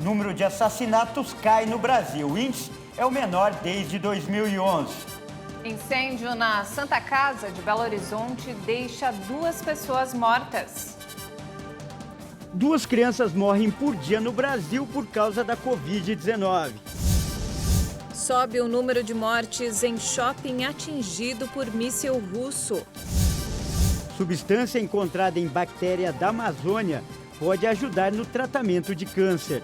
Número de assassinatos cai no Brasil. O índice é o menor desde 2011. Incêndio na Santa Casa de Belo Horizonte deixa 2 pessoas mortas. 2 crianças morrem por dia no Brasil por causa da Covid-19. Sobe o número de mortes em shopping atingido por míssil russo. Substância encontrada em bactéria da Amazônia pode ajudar no tratamento de câncer.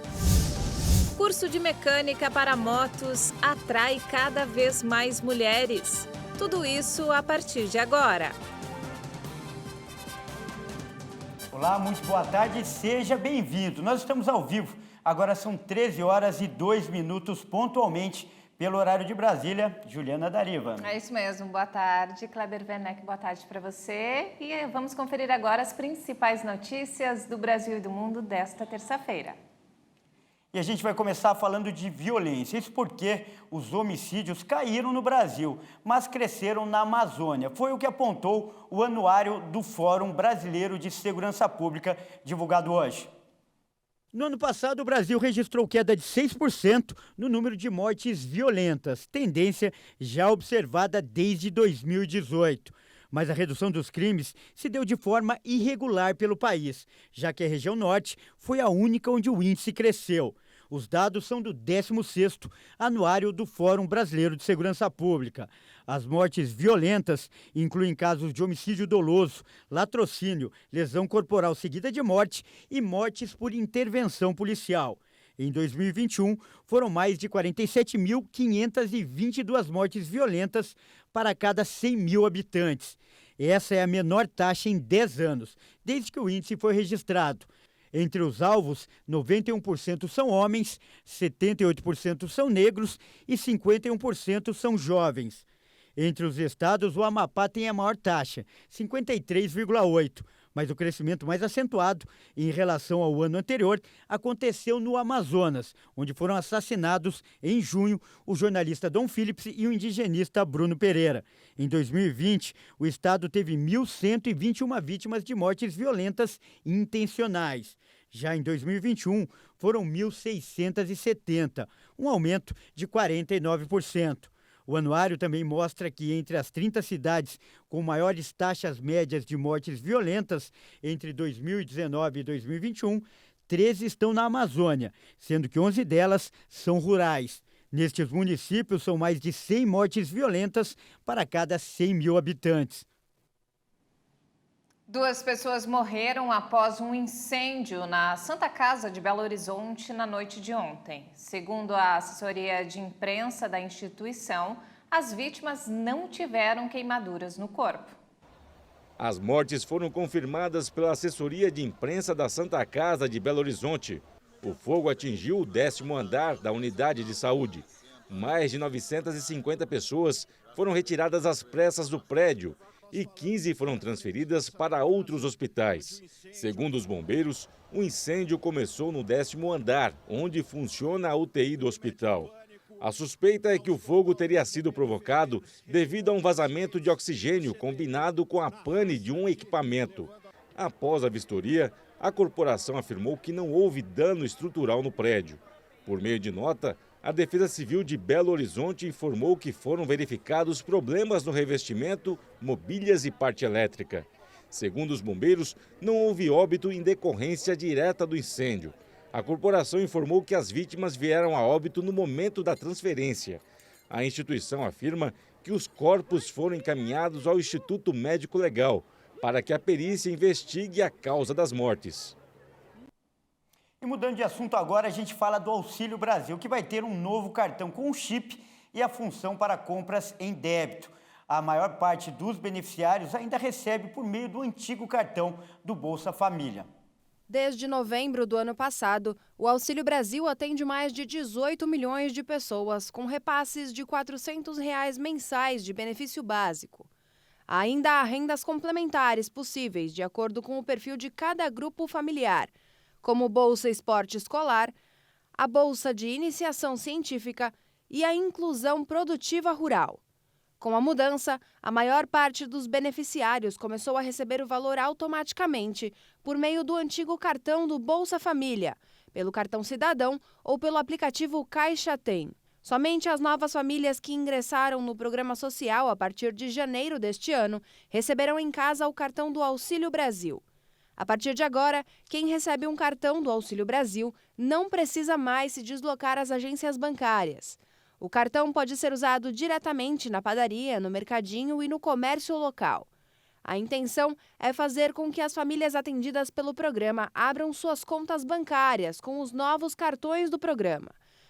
Curso de mecânica para motos atrai cada vez mais mulheres. Tudo isso a partir de agora. Olá, muito boa tarde, seja bem-vindo. Nós estamos ao vivo, agora são 13 horas e 2 minutos pontualmente, pelo horário de Brasília. Juliana Dariva. É isso mesmo, boa tarde. Kleber Werneck, boa tarde para você. E vamos conferir agora as principais notícias do Brasil e do mundo desta terça-feira. E a gente vai começar falando de violência. Isso porque os homicídios caíram no Brasil, mas cresceram na Amazônia. Foi o que apontou o anuário do Fórum Brasileiro de Segurança Pública, divulgado hoje. No ano passado, o Brasil registrou queda de 6% no número de mortes violentas, tendência já observada desde 2018. Mas a redução dos crimes se deu de forma irregular pelo país, já que a região norte foi a única onde o índice cresceu. Os dados são do 16º Anuário do Fórum Brasileiro de Segurança Pública. As mortes violentas incluem casos de homicídio doloso, latrocínio, lesão corporal seguida de morte e mortes por intervenção policial. Em 2021, foram mais de 47.522 mortes violentas para cada 100 mil habitantes. Essa é a menor taxa em 10 anos, desde que o índice foi registrado. Entre os alvos, 91% são homens, 78% são negros e 51% são jovens. Entre os estados, o Amapá tem a maior taxa, 53,8%, mas o crescimento mais acentuado em relação ao ano anterior aconteceu no Amazonas, onde foram assassinados em junho o jornalista Dom Phillips e o indigenista Bruno Pereira. Em 2020, o estado teve 1.121 vítimas de mortes violentas intencionais. Já em 2021, foram 1.670, um aumento de 49%. O anuário também mostra que entre as 30 cidades com maiores taxas médias de mortes violentas entre 2019 e 2021, 13 estão na Amazônia, sendo que 11 delas são rurais. Nestes municípios, são mais de 100 mortes violentas para cada 100 mil habitantes. 2 pessoas morreram após um incêndio na Santa Casa de Belo Horizonte na noite de ontem. Segundo a assessoria de imprensa da instituição, as vítimas não tiveram queimaduras no corpo. As mortes foram confirmadas pela assessoria de imprensa da Santa Casa de Belo Horizonte. O fogo atingiu o 10º andar da unidade de saúde. Mais de 950 pessoas foram retiradas às pressas do prédio e 15 foram transferidas para outros hospitais. Segundo os bombeiros, o incêndio começou no 10º andar, onde funciona a UTI do hospital. A suspeita é que o fogo teria sido provocado devido a um vazamento de oxigênio combinado com a pane de um equipamento. Após a vistoria, a corporação afirmou que não houve dano estrutural no prédio. Por meio de nota, a Defesa Civil de Belo Horizonte informou que foram verificados problemas no revestimento, mobílias e parte elétrica. Segundo os bombeiros, não houve óbito em decorrência direta do incêndio. A corporação informou que as vítimas vieram a óbito no momento da transferência. A instituição afirma que os corpos foram encaminhados ao Instituto Médico Legal para que a perícia investigue a causa das mortes. E mudando de assunto agora, a gente fala do Auxílio Brasil, que vai ter um novo cartão com chip e a função para compras em débito. A maior parte dos beneficiários ainda recebe por meio do antigo cartão do Bolsa Família. Desde novembro do ano passado, o Auxílio Brasil atende mais de 18 milhões de pessoas, com repasses de R$ 400 mensais de benefício básico. Ainda há rendas complementares possíveis, de acordo com o perfil de cada grupo familiar, como Bolsa Esporte Escolar, a Bolsa de Iniciação Científica e a Inclusão Produtiva Rural. Com a mudança, a maior parte dos beneficiários começou a receber o valor automaticamente por meio do antigo cartão do Bolsa Família, pelo cartão Cidadão ou pelo aplicativo Caixa Tem. Somente as novas famílias que ingressaram no programa social a partir de janeiro deste ano receberão em casa o cartão do Auxílio Brasil. A partir de agora, quem recebe um cartão do Auxílio Brasil não precisa mais se deslocar às agências bancárias. O cartão pode ser usado diretamente na padaria, no mercadinho e no comércio local. A intenção é fazer com que as famílias atendidas pelo programa abram suas contas bancárias com os novos cartões do programa,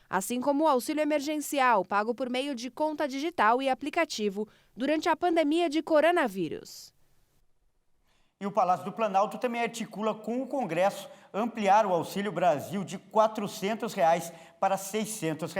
assim como o auxílio emergencial pago por meio de conta digital e aplicativo durante a pandemia de coronavírus. E o Palácio do Planalto também articula com o Congresso ampliar o Auxílio Brasil de R$ 400 para R$ 600.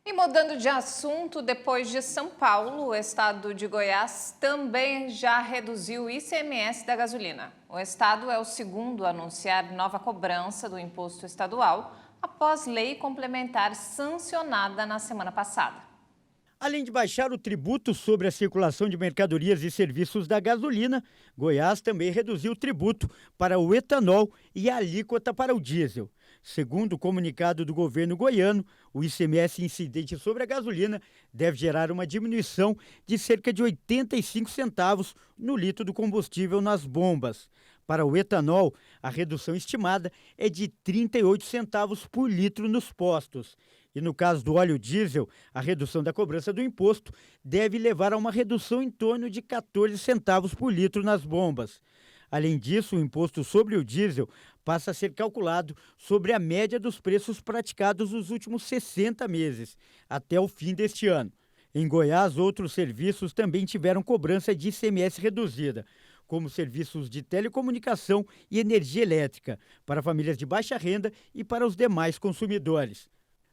E mudando de assunto, depois de São Paulo, o estado de Goiás também já reduziu o ICMS da gasolina. O estado é o segundo a anunciar nova cobrança do imposto estadual após lei complementar sancionada na semana passada. Além de baixar o tributo sobre a circulação de mercadorias e serviços da gasolina, Goiás também reduziu o tributo para o etanol e a alíquota para o diesel. Segundo o comunicado do governo goiano, o ICMS incidente sobre a gasolina deve gerar uma diminuição de cerca de 85 centavos no litro do combustível nas bombas. Para o etanol, a redução estimada é de 38 centavos por litro nos postos. E no caso do óleo diesel, a redução da cobrança do imposto deve levar a uma redução em torno de 14 centavos por litro nas bombas. Além disso, o imposto sobre o diesel passa a ser calculado sobre a média dos preços praticados nos últimos 60 meses, até o fim deste ano. Em Goiás, outros serviços também tiveram cobrança de ICMS reduzida, como serviços de telecomunicação e energia elétrica, para famílias de baixa renda e para os demais consumidores.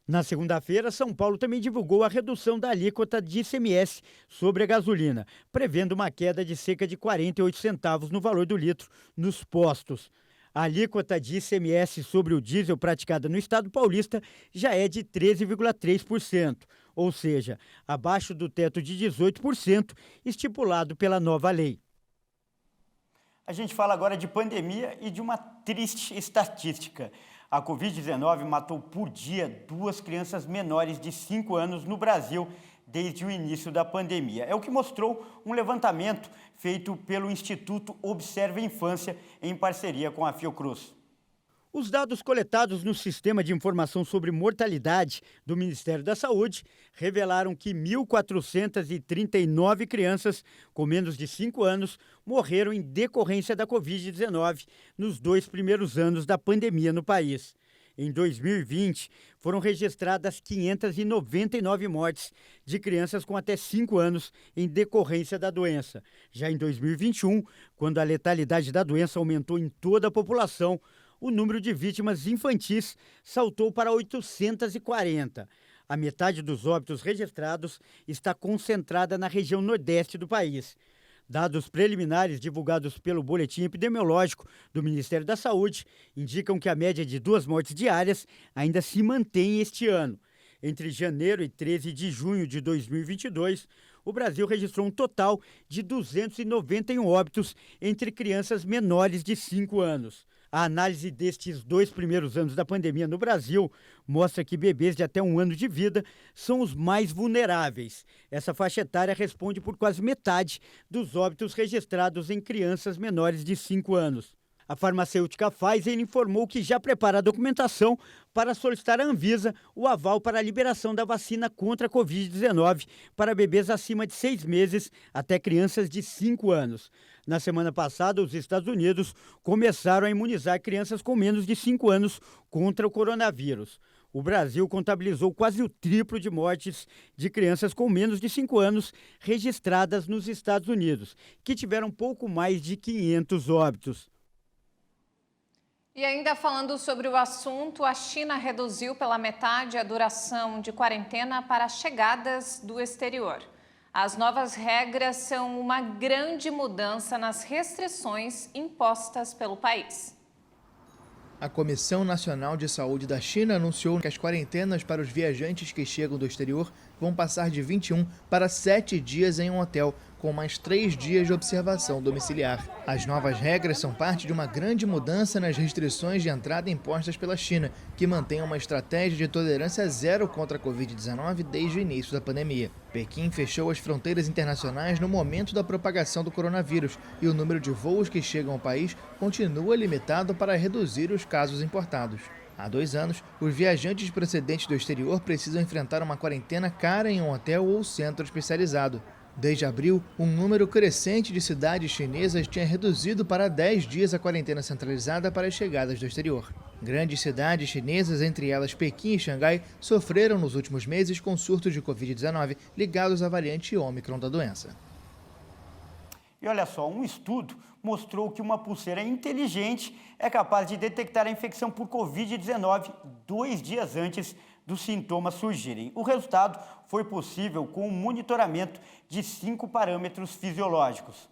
Na segunda-feira, São Paulo também divulgou a redução da alíquota de ICMS sobre a gasolina, prevendo uma queda de cerca de 48 centavos no valor do litro nos postos. A alíquota de ICMS sobre o diesel praticada no estado paulista já é de 13,3%, ou seja, abaixo do teto de 18% estipulado pela nova lei. A gente fala agora de pandemia e de uma triste estatística. A Covid-19 matou por dia 2 crianças menores de 5 anos no Brasil desde o início da pandemia. É o que mostrou um levantamento feito pelo Instituto Observa Infância em parceria com a Fiocruz. Os dados coletados no Sistema de Informação sobre Mortalidade do Ministério da Saúde revelaram que 1.439 crianças com menos de 5 anos morreram em decorrência da Covid-19 nos 2 primeiros anos da pandemia no país. Em 2020, foram registradas 599 mortes de crianças com até 5 anos em decorrência da doença. Já em 2021, quando a letalidade da doença aumentou em toda a população, o número de vítimas infantis saltou para 840. A metade dos óbitos registrados está concentrada na região nordeste do país. Dados preliminares divulgados pelo Boletim Epidemiológico do Ministério da Saúde indicam que a média de 2 mortes diárias ainda se mantém este ano. Entre janeiro e 13 de junho de 2022, o Brasil registrou um total de 291 óbitos entre crianças menores de 5 anos. A análise destes 2 primeiros anos da pandemia no Brasil mostra que bebês de até 1 ano de vida são os mais vulneráveis. Essa faixa etária responde por quase metade dos óbitos registrados em crianças menores de 5 anos. A farmacêutica Pfizer informou que já prepara a documentação para solicitar à Anvisa o aval para a liberação da vacina contra a Covid-19 para bebês acima de 6 meses até crianças de 5 anos. Na semana passada, os Estados Unidos começaram a imunizar crianças com menos de 5 anos contra o coronavírus. O Brasil contabilizou quase o triplo de mortes de crianças com menos de 5 anos registradas nos Estados Unidos, que tiveram pouco mais de 500 óbitos. E ainda falando sobre o assunto, a China reduziu pela metade a duração de quarentena para chegadas do exterior. As novas regras são uma grande mudança nas restrições impostas pelo país. A Comissão Nacional de Saúde da China anunciou que as quarentenas para os viajantes que chegam do exterior vão passar de 21 para 7 dias em um hotel, com mais 3 dias de observação domiciliar. As novas regras são parte de uma grande mudança nas restrições de entrada impostas pela China, que mantém uma estratégia de tolerância zero contra a Covid-19 desde o início da pandemia. Pequim fechou as fronteiras internacionais no momento da propagação do coronavírus e o número de voos que chegam ao país continua limitado para reduzir os casos importados. Há 2 anos, os viajantes procedentes do exterior precisam enfrentar uma quarentena cara em um hotel ou centro especializado. Desde abril, um número crescente de cidades chinesas tinha reduzido para 10 dias a quarentena centralizada para as chegadas do exterior. Grandes cidades chinesas, entre elas Pequim e Xangai, sofreram nos últimos meses com surtos de Covid-19 ligados à variante Ômicron da doença. E olha só, um estudo mostrou que uma pulseira inteligente é capaz de detectar a infecção por Covid-19 2 dias antes dos sintomas surgirem. O resultado foi possível com o monitoramento de 5 parâmetros fisiológicos.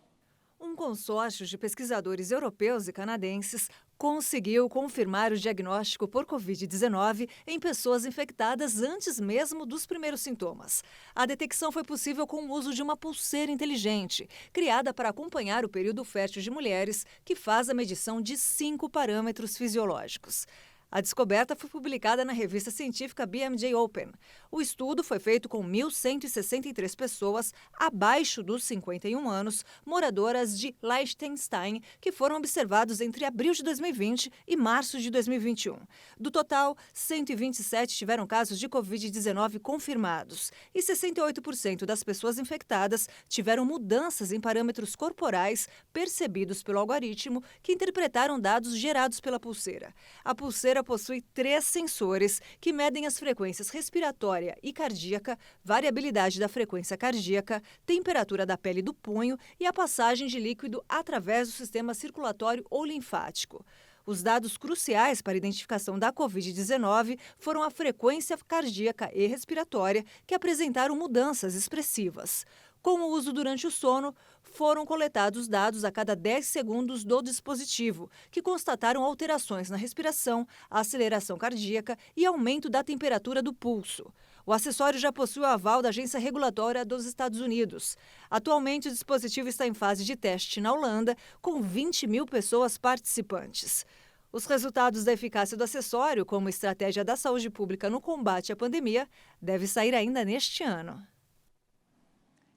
Um consórcio de pesquisadores europeus e canadenses conseguiu confirmar o diagnóstico por Covid-19 em pessoas infectadas antes mesmo dos primeiros sintomas. A detecção foi possível com o uso de uma pulseira inteligente, criada para acompanhar o período fértil de mulheres, que faz a medição de 5 parâmetros fisiológicos. A descoberta foi publicada na revista científica BMJ Open. O estudo foi feito com 1.163 pessoas abaixo dos 51 anos, moradoras de Liechtenstein, que foram observados entre abril de 2020 e março de 2021. Do total, 127 tiveram casos de Covid-19 confirmados e 68% das pessoas infectadas tiveram mudanças em parâmetros corporais percebidos pelo algoritmo que interpretaram dados gerados pela pulseira. A pulseira possui 3 sensores que medem as frequências respiratória e cardíaca, variabilidade da frequência cardíaca, temperatura da pele do punho e a passagem de líquido através do sistema circulatório ou linfático. Os dados cruciais para a identificação da Covid-19 foram a frequência cardíaca e respiratória, que apresentaram mudanças expressivas. Com o uso durante o sono, foram coletados dados a cada 10 segundos do dispositivo, que constataram alterações na respiração, aceleração cardíaca e aumento da temperatura do pulso. O acessório já possui o aval da Agência Regulatória dos Estados Unidos. Atualmente, o dispositivo está em fase de teste na Holanda, com 20 mil pessoas participantes. Os resultados da eficácia do acessório, como estratégia da saúde pública no combate à pandemia, devem sair ainda neste ano.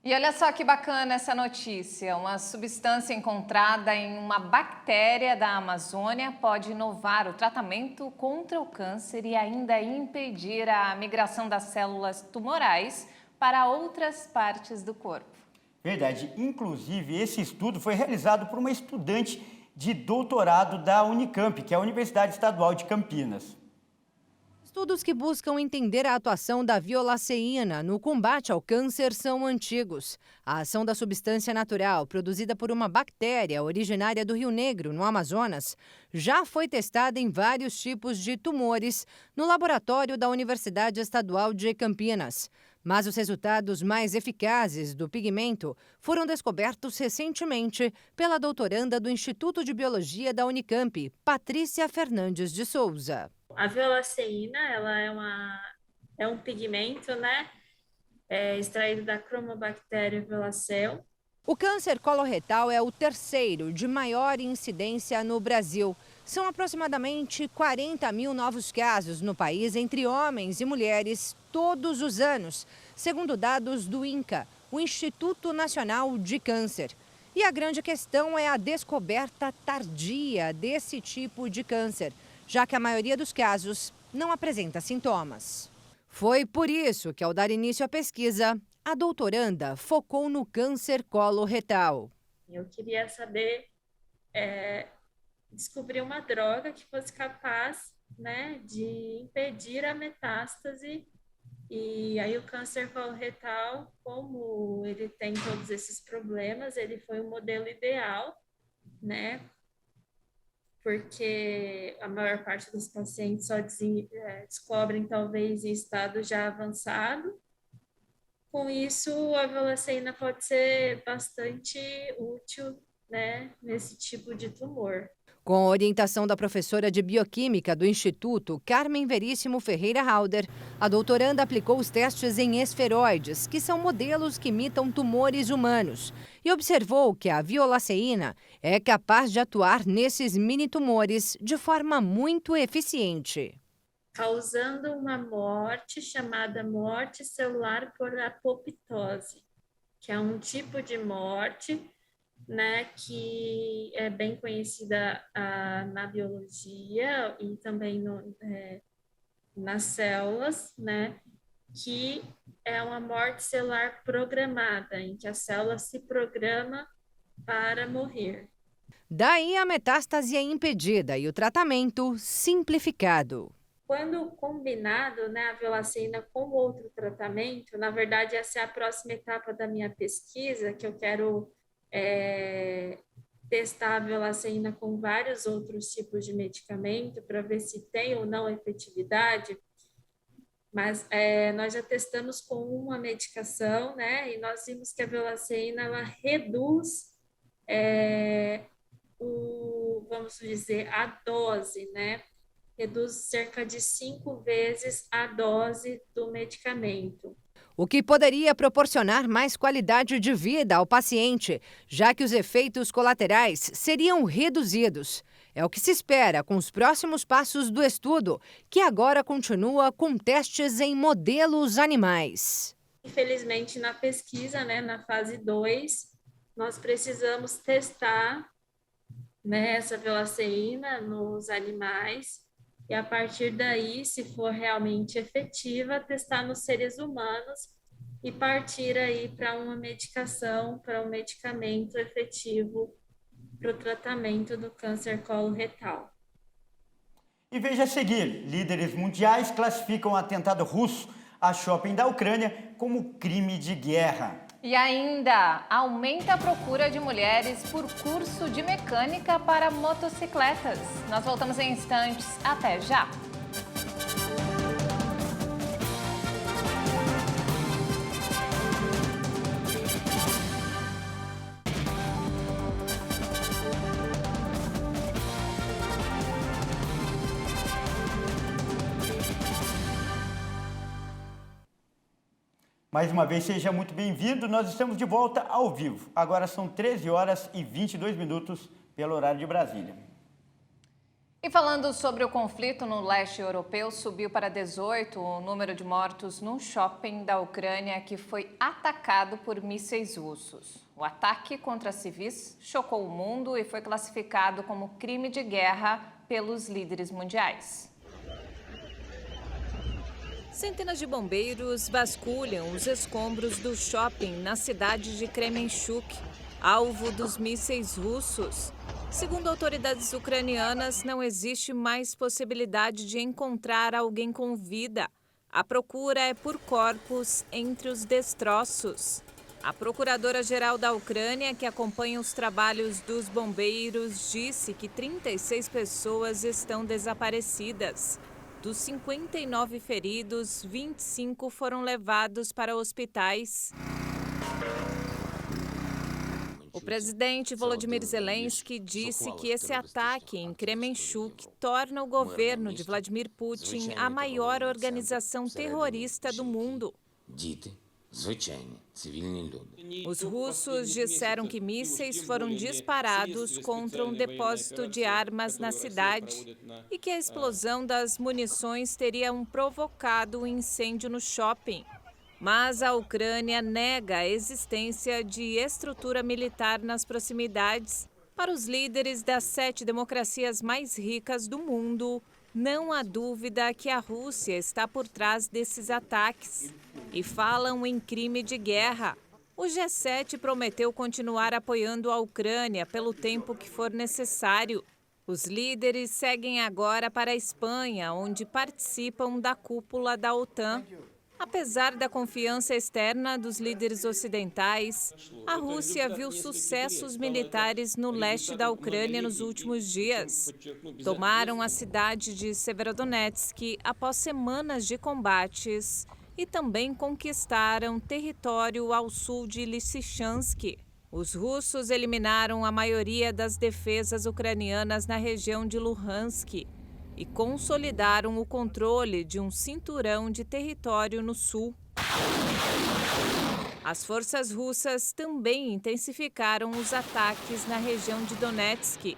E olha só que bacana essa notícia. Uma substância encontrada em uma bactéria da Amazônia pode inovar o tratamento contra o câncer e ainda impedir a migração das células tumorais para outras partes do corpo. Verdade. Inclusive, esse estudo foi realizado por uma estudante de doutorado da Unicamp, que é a Universidade Estadual de Campinas. Estudos que buscam entender a atuação da violaceína no combate ao câncer são antigos. A ação da substância natural, produzida por uma bactéria originária do Rio Negro, no Amazonas, já foi testada em vários tipos de tumores no laboratório da Universidade Estadual de Campinas. Mas os resultados mais eficazes do pigmento foram descobertos recentemente pela doutoranda do Instituto de Biologia da Unicamp, Patrícia Fernandes de Souza. A violaceína, ela é um pigmento, né, extraído da Chromobacteria violaceo. O câncer coloretal é o terceiro de maior incidência no Brasil. São aproximadamente 40 mil novos casos no país entre homens e mulheres todos os anos, segundo dados do INCA, o Instituto Nacional de Câncer. E a grande questão é a descoberta tardia desse tipo de câncer, já que a maioria dos casos não apresenta sintomas. Foi por isso que, ao dar início à pesquisa, a doutoranda focou no câncer coloretal. Eu queria saber, descobrir uma droga que fosse capaz, né, de impedir a metástase. E aí o câncer coloretal, como ele tem todos esses problemas, ele foi o modelo ideal, né? Porque a maior parte dos pacientes só descobrem talvez em estado já avançado. Com isso, a violaceína pode ser bastante útil, né, nesse tipo de tumor. Com a orientação da professora de Bioquímica do Instituto, Carmen Veríssimo Ferreira Halder, a doutoranda aplicou os testes em esferoides, que são modelos que imitam tumores humanos, e observou que a violaceína é capaz de atuar nesses mini-tumores de forma muito eficiente, causando uma morte chamada morte celular por apoptose, que é um tipo de morte, né, que é bem conhecida na biologia e também nas células, né, que é uma morte celular programada, em que a célula se programa para morrer. Daí a metástase é impedida e o tratamento simplificado. Quando combinado, né, a violaceína com outro tratamento, na verdade essa é a próxima etapa da minha pesquisa, que eu quero testar a violaceína com vários outros tipos de medicamento para ver se tem ou não efetividade, mas nós já testamos com uma medicação, né, e nós vimos que a violaceína ela reduz vamos dizer, a dose, né, reduz cerca de 5 vezes a dose do medicamento. O que poderia proporcionar mais qualidade de vida ao paciente, já que os efeitos colaterais seriam reduzidos. É o que se espera com os próximos passos do estudo, que agora continua com testes em modelos animais. Infelizmente, na pesquisa, né, na fase 2, nós precisamos testar, né, essa violaceína nos animais e, a partir daí, se for realmente efetiva, testar nos seres humanos e partir aí para uma medicação, para um medicamento efetivo para o tratamento do câncer coloretal. E veja a seguir, líderes mundiais classificam o atentado russo a shopping da Ucrânia como crime de guerra. E ainda, aumenta a procura de mulheres por curso de mecânica para motocicletas. Nós voltamos em instantes. Até já! Mais uma vez, seja muito bem-vindo. Nós estamos de volta ao vivo. Agora são 13 horas e 22 minutos pelo horário de Brasília. E falando sobre o conflito no leste europeu, subiu para 18 o número de mortos num shopping da Ucrânia que foi atacado por mísseis russos. O ataque contra civis chocou o mundo e foi classificado como crime de guerra pelos líderes mundiais. Centenas de bombeiros vasculham os escombros do shopping na cidade de Kremenchuk, alvo dos mísseis russos. Segundo autoridades ucranianas, não existe mais possibilidade de encontrar alguém com vida. A procura é por corpos entre os destroços. A procuradora-geral da Ucrânia, que acompanha os trabalhos dos bombeiros, disse que 36 pessoas estão desaparecidas. Dos 59 feridos, 25 foram levados para hospitais. O presidente Volodymyr Zelensky disse que esse ataque em Kremenchuk torna o governo de Vladimir Putin a maior organização terrorista do mundo. Os russos disseram que mísseis foram disparados contra um depósito de armas na cidade e que a explosão das munições teria provocado um incêndio no shopping. Mas a Ucrânia nega a existência de estrutura militar nas proximidades. Para os líderes das 7 democracias mais ricas do mundo, não há dúvida que a Rússia está por trás desses ataques e falam em crime de guerra. O G7 prometeu continuar apoiando a Ucrânia pelo tempo que for necessário. Os líderes seguem agora para a Espanha, onde participam da cúpula da OTAN. Apesar da confiança externa dos líderes ocidentais, a Rússia viu sucessos militares no leste da Ucrânia nos últimos dias. Tomaram a cidade de Severodonetsk após semanas de combates e também conquistaram território ao sul de Lysychansk. Os russos eliminaram a maioria das defesas ucranianas na região de Luhansk e consolidaram o controle de um cinturão de território no sul. As forças russas também intensificaram os ataques na região de Donetsk,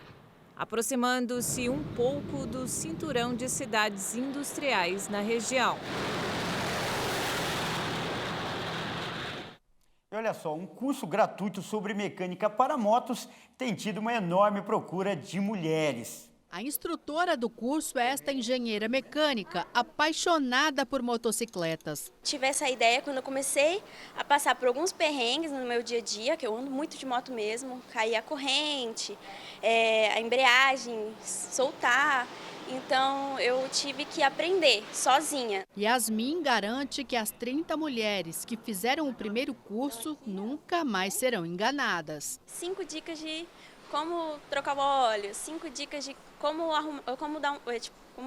aproximando-se um pouco do cinturão de cidades industriais na região. E olha só, um curso gratuito sobre mecânica para motos tem tido uma enorme procura de mulheres. A instrutora do curso é esta engenheira mecânica, apaixonada por motocicletas. Tive essa ideia quando eu comecei a passar por alguns perrengues no meu dia a dia, que eu ando muito de moto mesmo, cair a corrente, a embreagem, soltar. Então eu tive que aprender sozinha. Yasmin garante que as 30 mulheres que fizeram o primeiro curso nunca mais serão enganadas. 5 dicas de como trocar o óleo, 5 dicas de como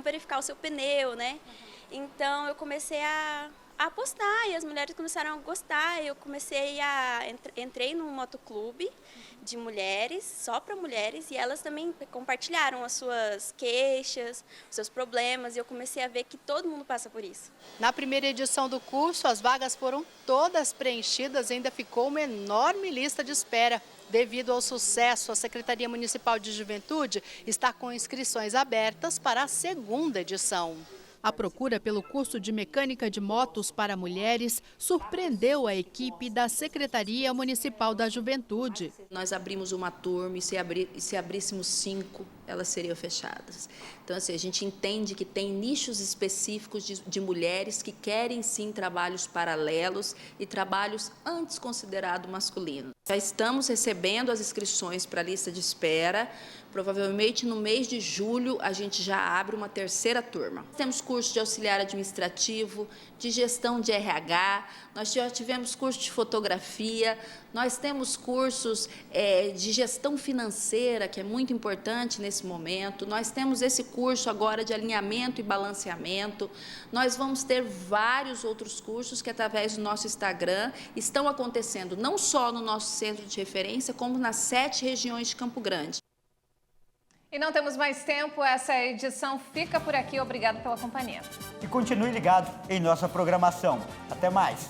verificar o seu pneu, né? Então eu comecei a apostar e as mulheres começaram a gostar. Eu entrei num motoclube de mulheres, só para mulheres, e elas também compartilharam as suas queixas, os seus problemas, e eu comecei a ver que todo mundo passa por isso. Na primeira edição do curso, as vagas foram todas preenchidas e ainda ficou uma enorme lista de espera. Devido ao sucesso, a Secretaria Municipal de Juventude está com inscrições abertas para a segunda edição. A procura pelo curso de mecânica de motos para mulheres surpreendeu a equipe da Secretaria Municipal da Juventude. Nós abrimos uma turma e se abríssemos 5, elas seriam fechadas. Então, assim, a gente entende que tem nichos específicos de mulheres que querem, sim, trabalhos paralelos e trabalhos antes considerados masculinos. Já estamos recebendo as inscrições para a lista de espera. Provavelmente no mês de julho a gente já abre uma terceira turma. Temos curso de auxiliar administrativo, de gestão de RH, nós já tivemos curso de fotografia, nós temos cursos de gestão financeira, que é muito importante nesse momento, nós temos esse curso agora de alinhamento e balanceamento, nós vamos ter vários outros cursos que através do nosso Instagram estão acontecendo não só no nosso centro de referência, como nas 7 regiões de Campo Grande. E não temos mais tempo, essa edição fica por aqui. Obrigado pela companhia. E continue ligado em nossa programação. Até mais!